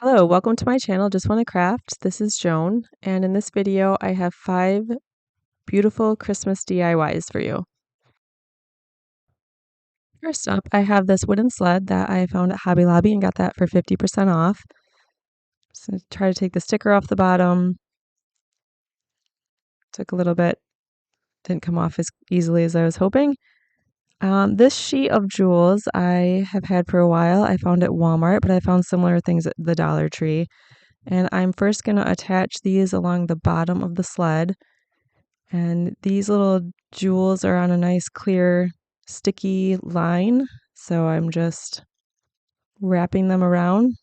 Hello, welcome to my channel, Just Wanna Craft. This is Joan, and in this video I have 5 beautiful Christmas DIYs for you. First up, I have this wooden sled that I found at Hobby Lobby and got that for 50% off. So try to take the sticker off the bottom. Took a little bit, didn't come off as easily as I was hoping. This sheet of jewels I have had for a while. I found at Walmart, but I found similar things at the Dollar Tree. And I'm first going to attach these along the bottom of the sled. And these little jewels are on a nice clear sticky line, so I'm just wrapping them around.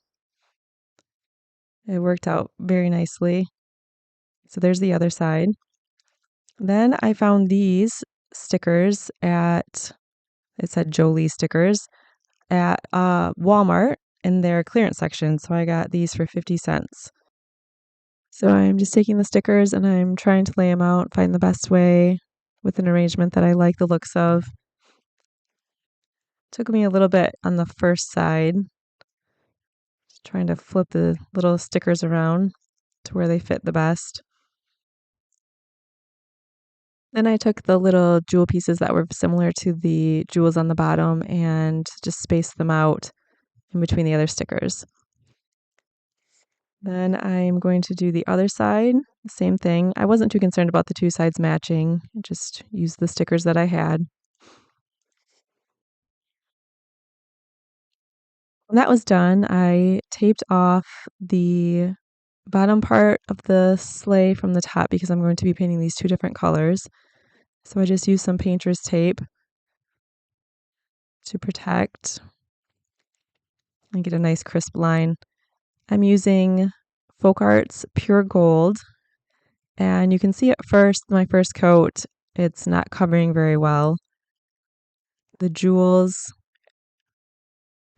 It worked out very nicely. So there's the other side. Then I found these stickers it said Jolie stickers, at Walmart in their clearance section. So I got these for 50 cents. So I'm just taking the stickers and I'm trying to lay them out, find the best way with an arrangement that I like the looks of. Took me a little bit on the first side, just trying to flip the little stickers around to where they fit the best. Then I took the little jewel pieces that were similar to the jewels on the bottom and just spaced them out in between the other stickers. Then I'm going to do the other side, the same thing. I wasn't too concerned about the two sides matching, just used the stickers that I had. When that was done, I taped off the bottom part of the sleigh from the top because I'm going to be painting these two different colors. So I just used some painter's tape to protect and get a nice crisp line. I'm using Folk Arts Pure Gold, and you can see at first, my first coat, it's not covering very well. The jewels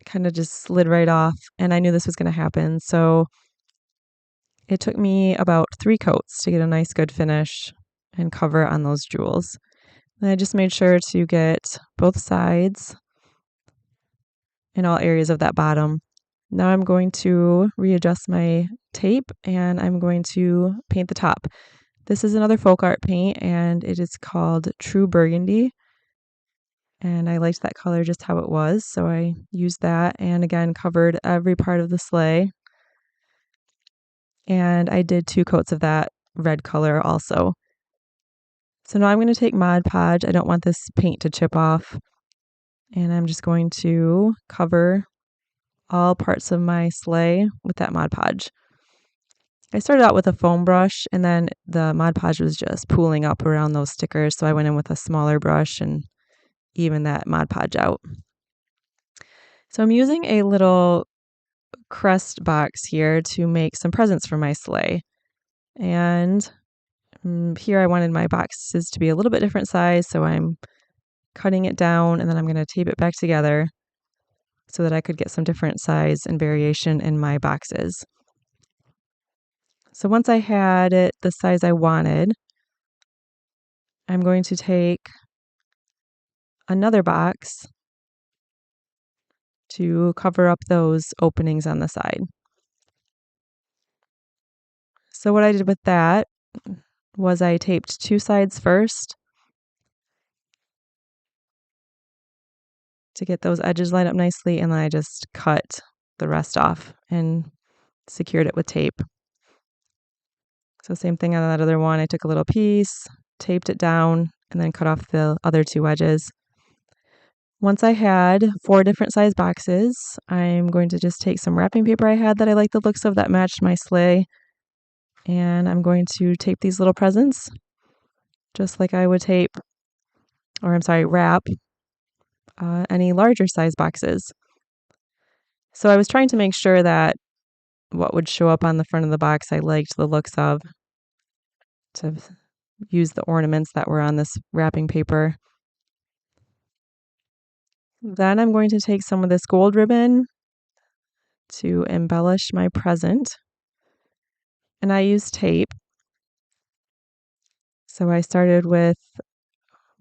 kind of just slid right off, and I knew this was going to happen. So it took me about 3 coats to get a nice good finish and cover on those jewels. And I just made sure to get both sides in all areas of that bottom. Now I'm going to readjust my tape and I'm going to paint the top. This is another folk art paint and it is called True Burgundy. And I liked that color just how it was, so I used that and again covered every part of the sleigh. And I did 2 coats of that red color also. So now I'm going to take Mod Podge. I don't want this paint to chip off. And I'm just going to cover all parts of my sleigh with that Mod Podge. I started out with a foam brush and then the Mod Podge was just pooling up around those stickers. So I went in with a smaller brush and evened that Mod Podge out. So I'm using a little crest box here to make some presents for my sleigh. And here I wanted my boxes to be a little bit different size. So I'm cutting it down and then I'm going to tape it back together so that I could get some different size and variation in my boxes. So once I had it the size I wanted, I'm going to take another box to cover up those openings on the side. So what I did with that was I taped 2 sides first to get those edges lined up nicely, and then I just cut the rest off and secured it with tape. So same thing on that other one. I took a little piece, taped it down, and then cut off the other 2 edges. Once I had 4 different size boxes, I'm going to just take some wrapping paper I had that I liked the looks of that matched my sleigh, and I'm going to tape these little presents just like I would wrap any larger size boxes. So I was trying to make sure that what would show up on the front of the box I liked the looks of, to use the ornaments that were on this wrapping paper. Then I'm going to take some of this gold ribbon to embellish my present. And I used tape. So I started with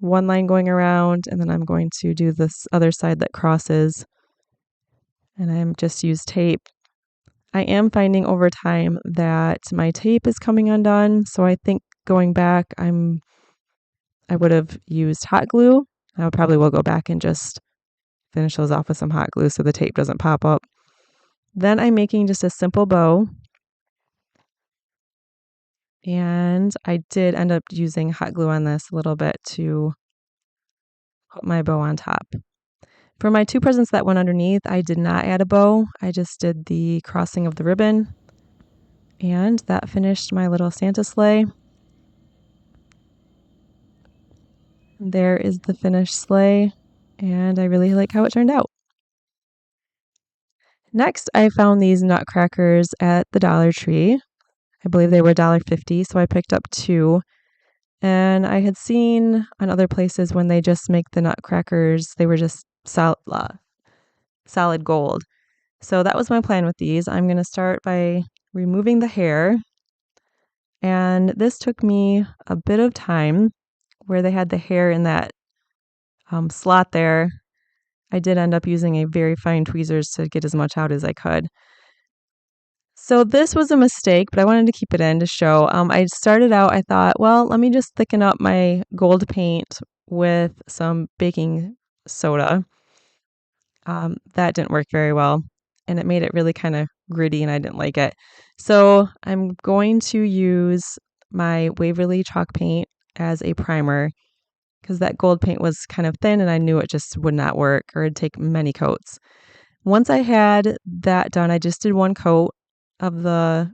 one line going around, and then I'm going to do this other side that crosses. And I'm just use tape I am finding over time that my tape is coming undone, so I think going back, I would have used hot glue. I probably will go back and just finish those off with some hot glue so the tape doesn't pop up. Then I'm making just a simple bow. And I did end up using hot glue on this a little bit to put my bow on top. For my 2 presents that went underneath, I did not add a bow. I just did the crossing of the ribbon. And that finished my little Santa sleigh. There is the finished sleigh, and I really like how it turned out. Next, I found these nutcrackers at the Dollar Tree. I believe they were $1.50, so I picked up 2. And I had seen on other places when they just make the nutcrackers, they were just solid gold. So that was my plan with these. I'm going to start by removing the hair. And this took me a bit of time where they had the hair in that slot there. I did end up using a very fine tweezers to get as much out as I could. So this was a mistake, but I wanted to keep it in to show. I started out, I thought, well, let me just thicken up my gold paint with some baking soda. That didn't work very well, and it made it really kind of gritty, and I didn't like it. So I'm going to use my Waverly chalk paint as a primer because that gold paint was kind of thin, and I knew it just would not work or it'd take many coats. Once I had that done, I just did 1 coat of the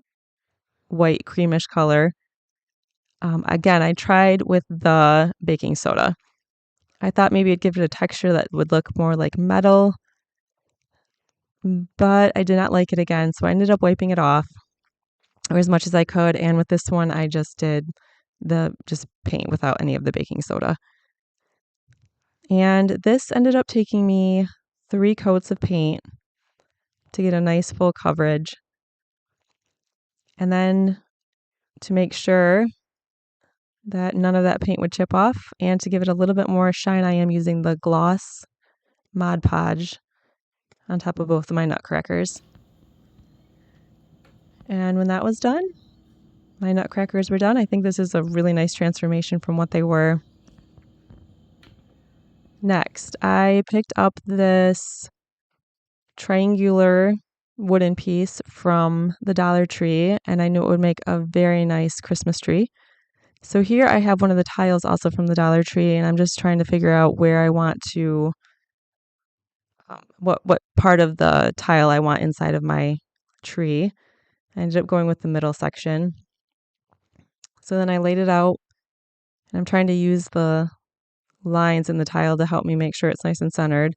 white creamish color. Again, I tried with the baking soda. I thought maybe it'd give it a texture that would look more like metal, but I did not like it again, so I ended up wiping it off or as much as I could. And with this one, I just did just paint without any of the baking soda. And this ended up taking me 3 coats of paint to get a nice full coverage. And then to make sure that none of that paint would chip off and to give it a little bit more shine, I am using the gloss Mod Podge on top of both of my nutcrackers. And when that was done, my nutcrackers were done. I think this is a really nice transformation from what they were. Next, I picked up this triangular wooden piece from the Dollar Tree, and I knew it would make a very nice Christmas tree. So here I have one of the tiles also from the Dollar Tree, and I'm just trying to figure out where I want to, what part of the tile I want inside of my tree. I ended up going with the middle section. So then I laid it out, and I'm trying to use the lines in the tile to help me make sure it's nice and centered.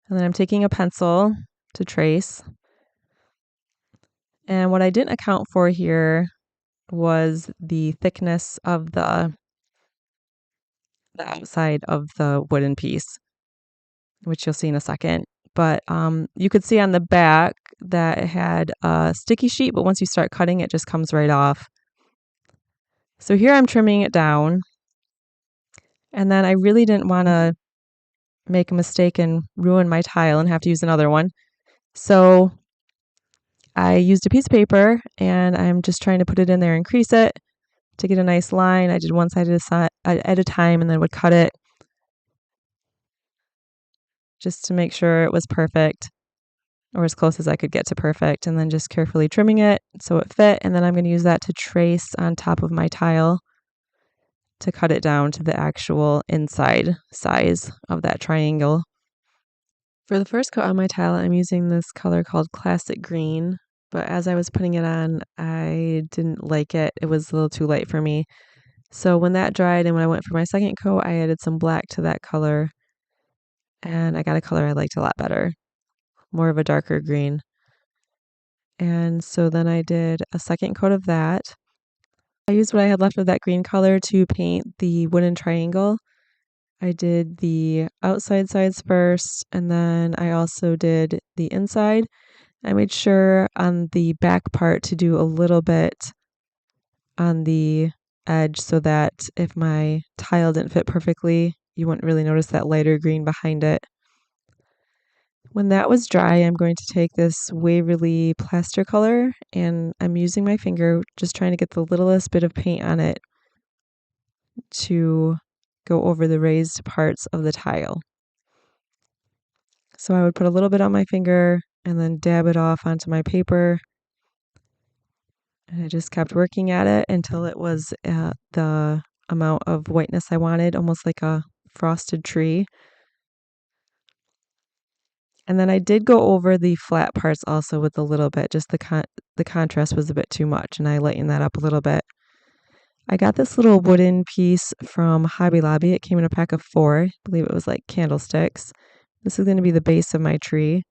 And then I'm taking a pencil to trace. And what I didn't account for here was the thickness of the outside of the wooden piece, which you'll see in a second. But you could see on the back that it had a sticky sheet, but once you start cutting, it just comes right off. So here I'm trimming it down. And then I really didn't want to make a mistake and ruin my tile and have to use another one. So I used a piece of paper and I'm just trying to put it in there and crease it to get a nice line. I did one side at a time and then would cut it just to make sure it was perfect or as close as I could get to perfect, and then just carefully trimming it so it fit. And then I'm going to use that to trace on top of my tile to cut it down to the actual inside size of that triangle. For the first coat on my tile, I'm using this color called Classic Green, but as I was putting it on, I didn't like it. It was a little too light for me. So when that dried and when I went for my second coat, I added some black to that color, and I got a color I liked a lot better, more of a darker green. And so then I did a second coat of that. I used what I had left of that green color to paint the wooden triangle. I did the outside sides first, and then I also did the inside. I made sure on the back part to do a little bit on the edge so that if my tile didn't fit perfectly, you wouldn't really notice that lighter green behind it. When that was dry, I'm going to take this Waverly plaster color and I'm using my finger, just trying to get the littlest bit of paint on it to go over the raised parts of the tile. So I would put a little bit on my finger and then dab it off onto my paper. And I just kept working at it until it was at the amount of whiteness I wanted, almost like a frosted tree. And then I did go over the flat parts also with a little bit, just the contrast was a bit too much, and I lightened that up a little bit. I got this little wooden piece from Hobby Lobby. It came in a pack of 4. I believe it was like candlesticks. This is going to be the base of my tree.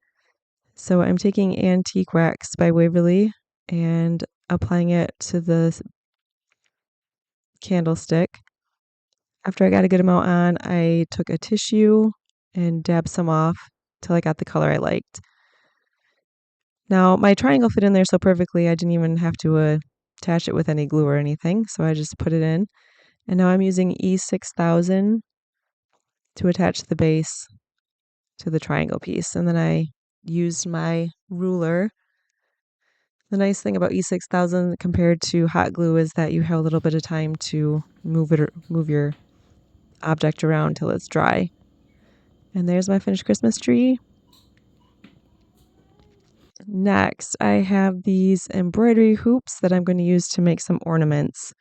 So I'm taking Antique Wax by Waverly and applying it to the candlestick. After I got a good amount on, I took a tissue and dabbed some off till I got the color I liked. Now, my triangle fit in there so perfectly, I didn't even have to attach it with any glue or anything, so I just put it in. And now I'm using E6000 to attach the base to the triangle piece. And then I used my ruler. The nice thing about E6000 compared to hot glue is that you have a little bit of time to move your object around till it's dry. And there's my finished Christmas tree. Next, I have these embroidery hoops that I'm going to use to make some ornaments.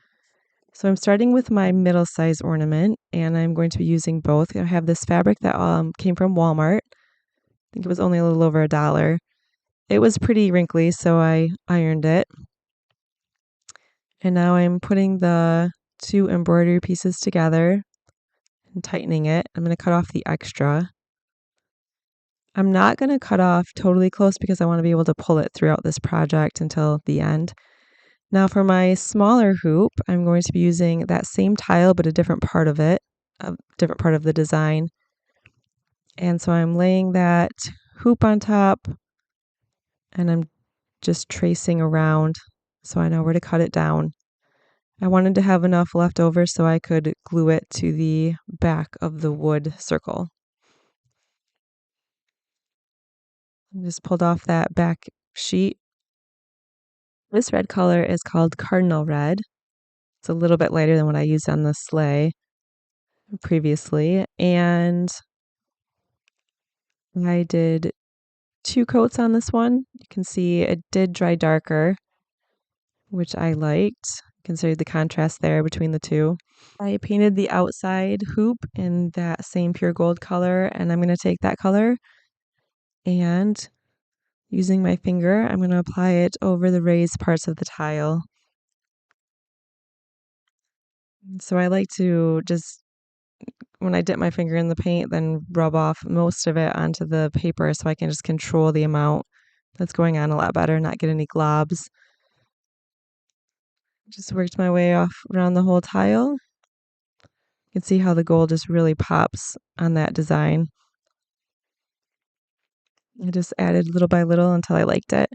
So I'm starting with my middle size ornament and I'm going to be using both. I have this fabric that came from Walmart. I think it was only a little over $1. It was pretty wrinkly, so I ironed it. And now I'm putting the 2 embroidery pieces together and tightening it. I'm going to cut off the extra. I'm not going to cut off totally close because I want to be able to pull it throughout this project until the end. Now for my smaller hoop, I'm going to be using that same tile, but a different part of it, a different part of the design. And so I'm laying that hoop on top and I'm just tracing around so I know where to cut it down. I wanted to have enough left over so I could glue it to the back of the wood circle. I just pulled off that back sheet. This red color is called Cardinal Red. It's a little bit lighter than what I used on the sleigh previously. And I did 2 coats on this one. You can see it did dry darker, which I liked. Considered the contrast there between the 2. I painted the outside hoop in that same pure gold color, and I'm going to take that color and using my finger, I'm going to apply it over the raised parts of the tile. So I like to just, when I dip my finger in the paint, then rub off most of it onto the paper so I can just control the amount that's going on a lot better, not get any globs. Just worked my way off around the whole tile. You can see how the gold just really pops on that design. I just added little by little until I liked it.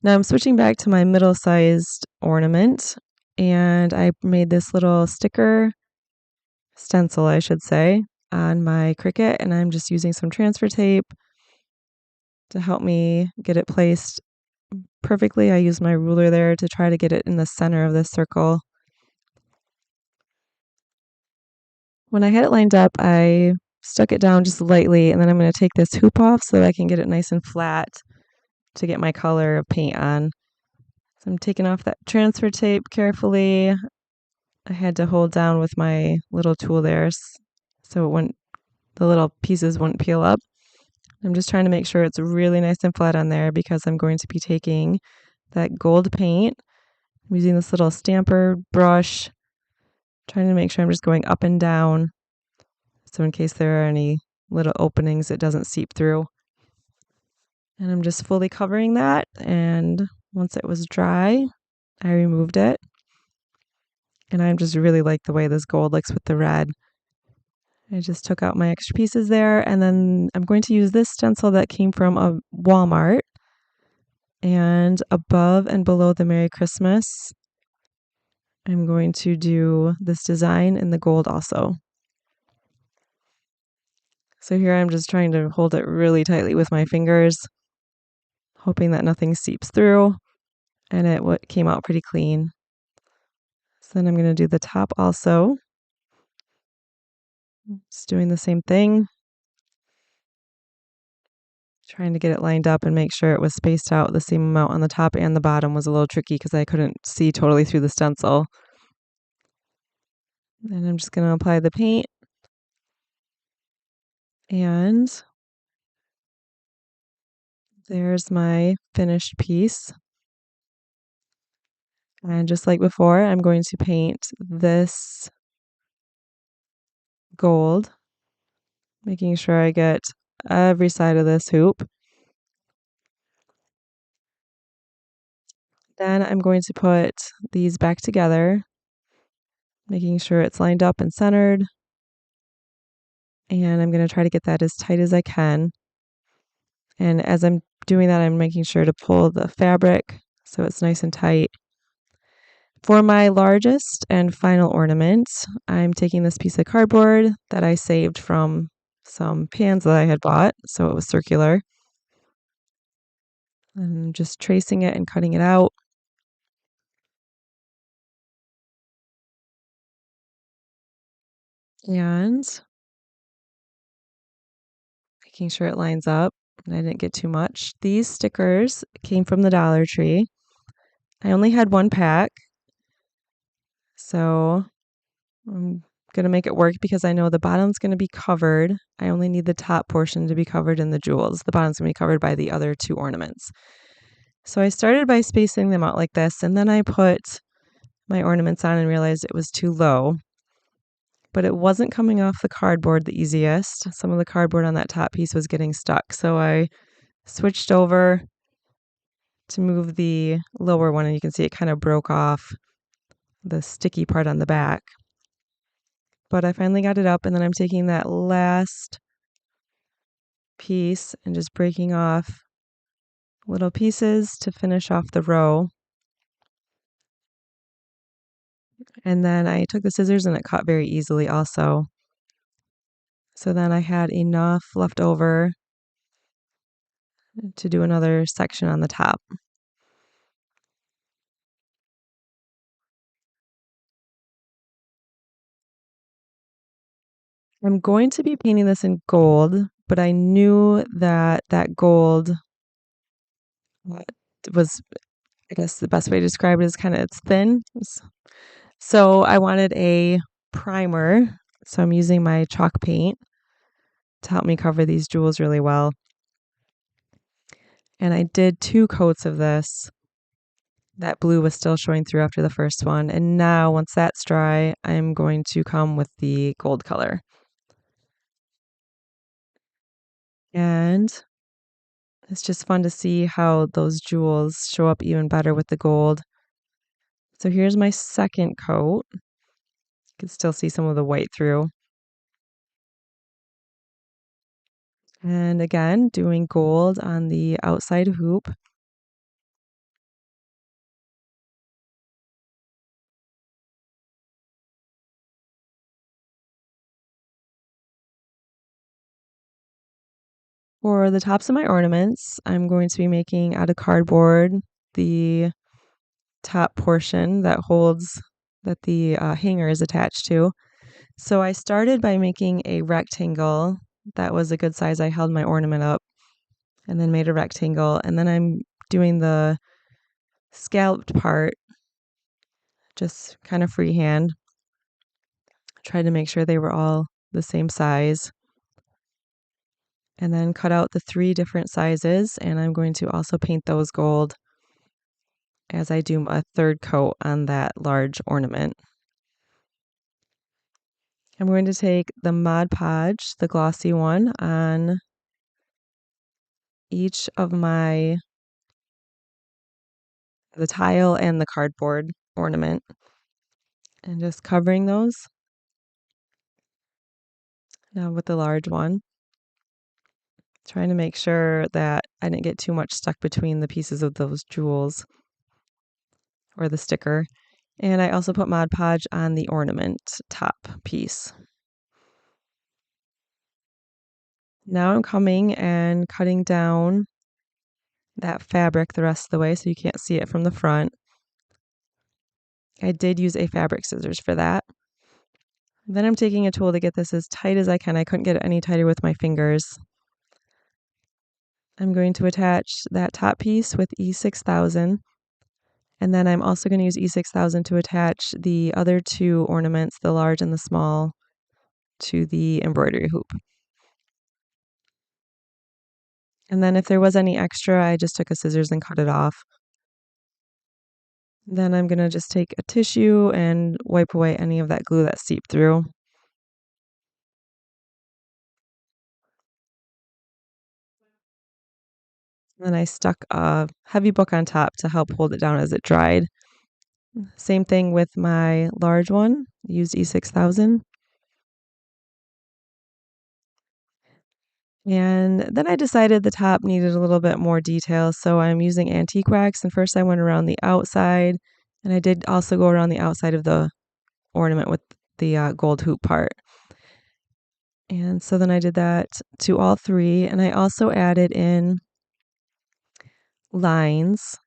Now I'm switching back to my middle-sized ornament, and I made this little sticker, stencil I should say, on my Cricut, and I'm just using some transfer tape to help me get it placed perfectly. I use my ruler there to try to get it in the center of this circle. When I had it lined up, I stuck it down just lightly, and then I'm going to take this hoop off so that I can get it nice and flat to get my color of paint on. So I'm taking off that transfer tape carefully. I had to hold down with my little tool there so the little pieces wouldn't peel up. I'm just trying to make sure it's really nice and flat on there because I'm going to be taking that gold paint. I'm using this little stamper brush, trying to make sure I'm just going up and down. So in case there are any little openings, it doesn't seep through. And I'm just fully covering that. And once it was dry, I removed it. And I just really like the way this gold looks with the red. I just took out my extra pieces there. And then I'm going to use this stencil that came from a Walmart. And above and below the Merry Christmas, I'm going to do this design in the gold also. So here I'm just trying to hold it really tightly with my fingers, hoping that nothing seeps through, and it came out pretty clean. So then I'm going to do the top also. Just doing the same thing, trying to get it lined up and make sure it was spaced out the same amount on the top and the bottom was a little tricky because I couldn't see totally through the stencil. And I'm just going to apply the paint. And there's my finished piece. And just like before, I'm going to paint this gold, making sure I get every side of this hoop. Then I'm going to put these back together, making sure it's lined up and centered. And I'm going to try to get that as tight as I can. And as I'm doing that, I'm making sure to pull the fabric so it's nice and tight. For my largest and final ornament, I'm taking this piece of cardboard that I saved from some pans that I had bought, so it was circular. I'm just tracing it and cutting it out. And making sure it lines up and I didn't get too much. These stickers came from the Dollar Tree. I only had one pack, so I'm going to make it work because I know the bottom's going to be covered. I only need the top portion to be covered in the jewels. The bottom's going to be covered by the other two ornaments. So I started by spacing them out like this, and then I put my ornaments on and realized it was too low. But it wasn't coming off the cardboard the easiest. Some of the cardboard on that top piece was getting stuck. So I switched over to move the lower one, and you can see it kind of broke off the sticky part on the back. But I finally got it up, and then I'm taking that last piece and just breaking off little pieces to finish off the row. And then I took the scissors and it cut very easily also. So then I had enough left over to do another section on the top. I'm going to be painting this in gold, but I knew that that gold was, I guess the best way to describe it is kind of it's thin. So I wanted a primer. So I'm using my chalk paint to help me cover these jewels really well. And I did 2 coats of this. That blue was still showing through after the first one. And now once that's dry, I'm going to come with the gold color. And it's just fun to see how those jewels show up even better with the gold. So here's my second coat. You can still see some of the white through. And again, doing gold on the outside hoop. For the tops of my ornaments, I'm going to be making out of cardboard the top portion that holds, that the hanger is attached to. So I started by making a rectangle. That was a good size. I held my ornament up and then made a rectangle. And then I'm doing the scalloped part, just kind of freehand. Tried to make sure they were all the same size. And then cut out the 3 different sizes, and I'm going to also paint those gold as I do a third coat on that large ornament. I'm going to take the Mod Podge, the glossy one, on each of the tile and the cardboard ornament, and just covering those now with the large one. Trying to make sure that I didn't get too much stuck between the pieces of those jewels or the sticker. And I also put Mod Podge on the ornament top piece. Now I'm coming and cutting down that fabric the rest of the way so you can't see it from the front. I did use a fabric scissors for that. Then I'm taking a tool to get this as tight as I can. I couldn't get it any tighter with my fingers. I'm going to attach that top piece with E6000, and then I'm also going to use E6000 to attach the other two ornaments, the large and the small, to the embroidery hoop. And then if there was any extra, I just took a scissors and cut it off. Then I'm going to just take a tissue and wipe away any of that glue that seeped through. Then I stuck a heavy book on top to help hold it down as it dried. Same thing with my large one, used E6000. And then I decided the top needed a little bit more detail, so I'm using antique wax. And first I went around the outside, and I did also go around the outside of the ornament with the gold hoop part. And so then I did that to all three, and I also added in lines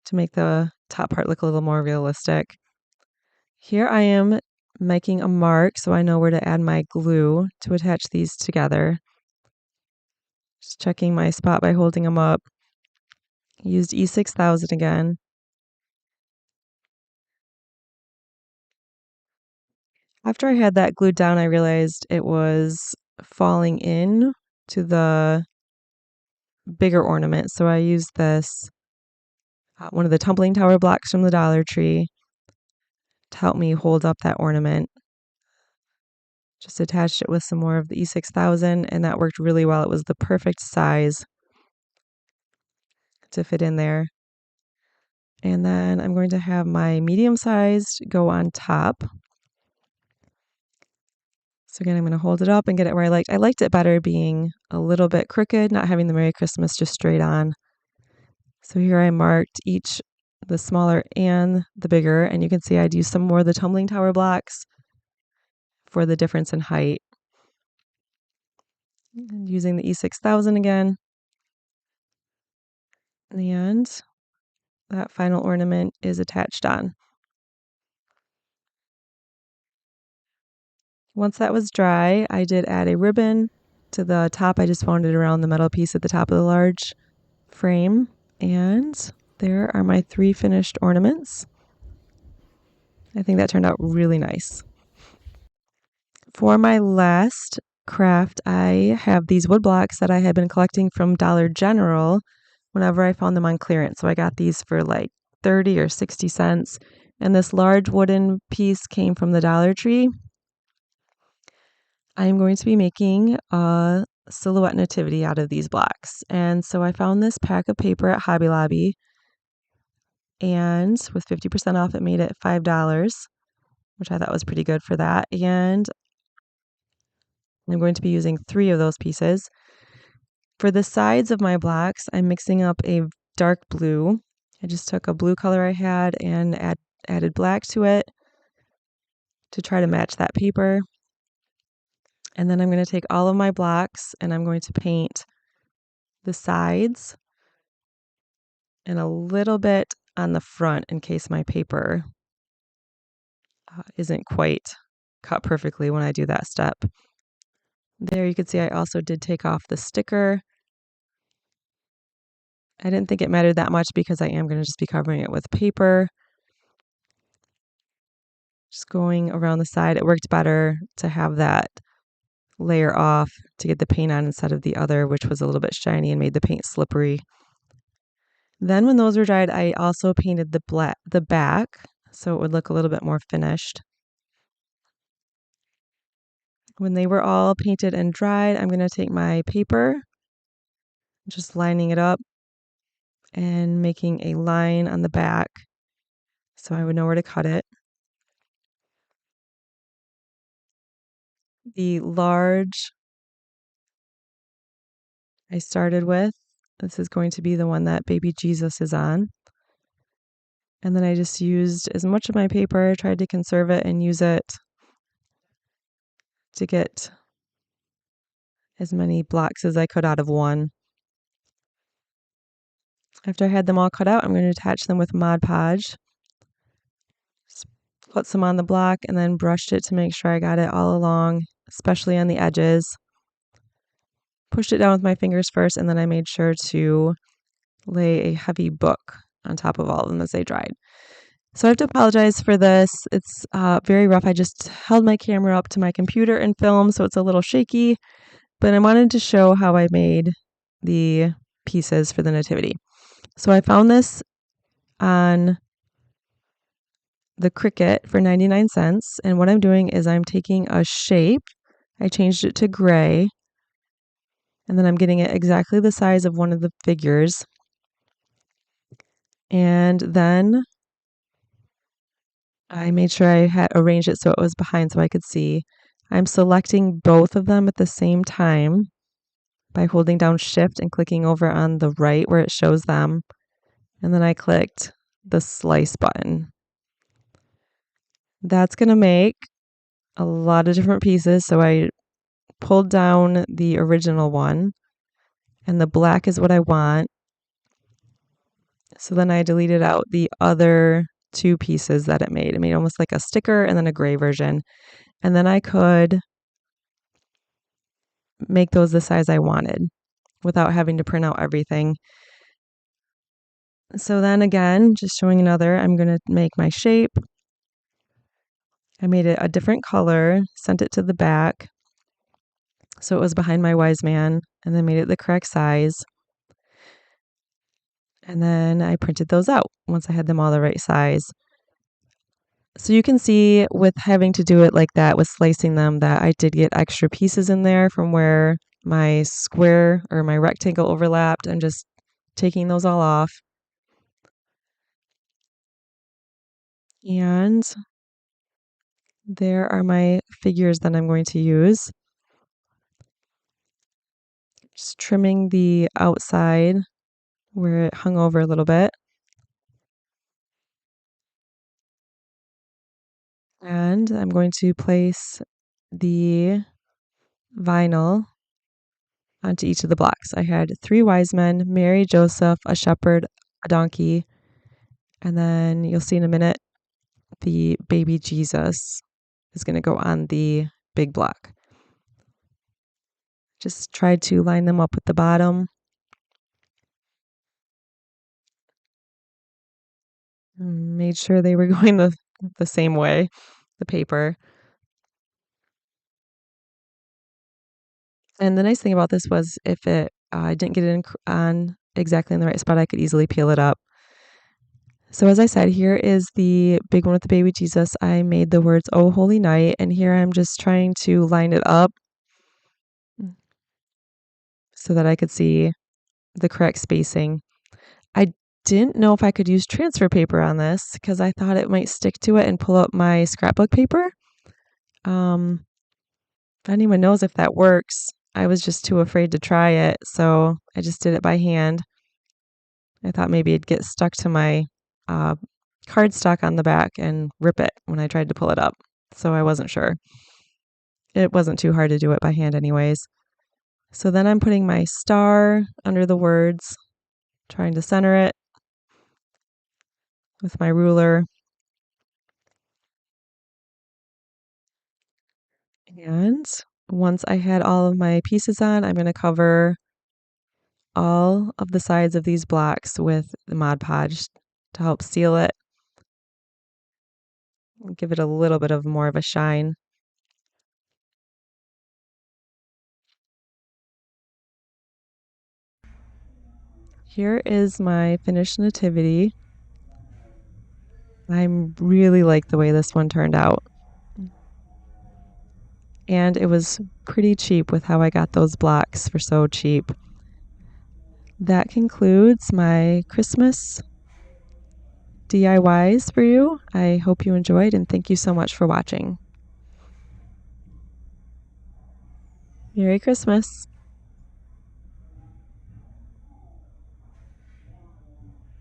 to make the top part look a little more realistic. Here I am making a mark so I know where to add my glue to attach these together. Just checking my spot by holding them up. Used E6000 again. After I had that glued down, I realized it was falling in to the bigger ornament. So I used this, one of the tumbling tower blocks from the Dollar Tree, to help me hold up that ornament. Just attached it with some more of the E6000, and that worked really well. It was the perfect size to fit in there. And then I'm going to have my medium sized go on top. So again, I'm going to hold it up and get it where I liked. I liked it better being a little bit crooked, not having the Merry Christmas just straight on. So here I marked each, the smaller and the bigger, and you can see I'd use some more of the tumbling tower blocks for the difference in height. And using the E6000 again. And that final ornament is attached on. Once that was dry, I did add a ribbon to the top. I just wound it around the metal piece at the top of the large frame. And there are my three finished ornaments. I think that turned out really nice. For my last craft, I have these wood blocks that I had been collecting from Dollar General whenever I found them on clearance. So I got these for like 30 or 60 cents. And this large wooden piece came from the Dollar Tree. I am going to be making a silhouette nativity out of these blocks. And so I found this pack of paper at Hobby Lobby, and with 50% off, it made it $5, which I thought was pretty good for that. And I'm going to be using 3 of those pieces. For the sides of my blocks, I'm mixing up a dark blue. I just took a blue color I had and added black to it to try to match that paper. And then I'm going to take all of my blocks and I'm going to paint the sides and a little bit on the front in case my paper isn't quite cut perfectly when I do that step. There you can see I also did take off the sticker. I didn't think it mattered that much because I am going to just be covering it with paper. Just going around the side, it worked better to have that layer off to get the paint on instead of the other, which was a little bit shiny and made the paint slippery. Then when those were dried, I also painted the back so it would look a little bit more finished. When they were all painted and dried, I'm going to take my paper, just lining it up and making a line on the back so I would know where to cut it. The large I started with, this is going to be the one that baby Jesus is on. And then I just used as much of my paper, tried to conserve it and use it to get as many blocks as I could out of one. After I had them all cut out, I'm going to attach them with Mod Podge. Just put some on the block and then brushed it to make sure I got it all along, especially on the edges. Pushed it down with my fingers first, and then I made sure to lay a heavy book on top of all of them as they dried. So I have to apologize for this. It's very rough. I just held my camera up to my computer and filmed, so it's a little shaky, but I wanted to show how I made the pieces for the nativity. So I found this on the Cricut for 99 cents, and what I'm doing is I'm taking a shape, I changed it to gray, and then I'm getting it exactly the size of one of the figures. And then I made sure I had arranged it so it was behind so I could see. I'm selecting both of them at the same time by holding down Shift and clicking over on the right where it shows them. And then I clicked the slice button. That's going to make a lot of different pieces. So I pulled down the original one, and the black is what I want. So then I deleted out the other two pieces that it made. It made almost like a sticker and then a gray version. And then I could make those the size I wanted without having to print out everything. So then again, just showing another, I'm going to make my shape. I made it a different color, sent it to the back so it was behind my wise man, and then made it the correct size. And then I printed those out once I had them all the right size. So you can see with having to do it like that, with slicing them, that I did get extra pieces in there from where my square or my rectangle overlapped. I'm just taking those all off. And there are my figures that I'm going to use. Just trimming the outside where it hung over a little bit. And I'm going to place the vinyl onto each of the blocks. I had 3 wise men, Mary, Joseph, a shepherd, a donkey, and then you'll see in a minute the baby Jesus is going to go on the big block. Just tried to line them up with the bottom. Made sure they were going the same way, the paper. And the nice thing about this was if it I didn't get it on exactly in the right spot, I could easily peel it up. So as I said, here is the big one with the baby Jesus. I made the words, "Oh Holy Night," and here I'm just trying to line it up so that I could see the correct spacing. I didn't know if I could use transfer paper on this because I thought it might stick to it and pull up my scrapbook paper. If anyone knows if that works, I was just too afraid to try it, so I just did it by hand. I thought maybe it'd get stuck to my cardstock on the back and rip it when I tried to pull it up, so I wasn't sure. It wasn't too hard to do it by hand anyways. So then I'm putting my star under the words, trying to center it with my ruler. And once I had all of my pieces on, I'm going to cover all of the sides of these blocks with the Mod Podge to help seal it. Give it a little bit of more of a shine. Here is my finished nativity. I really like the way this one turned out. And it was pretty cheap with how I got those blocks for so cheap. That concludes my Christmas DIYs for you. I hope you enjoyed, and thank you so much for watching. Merry Christmas.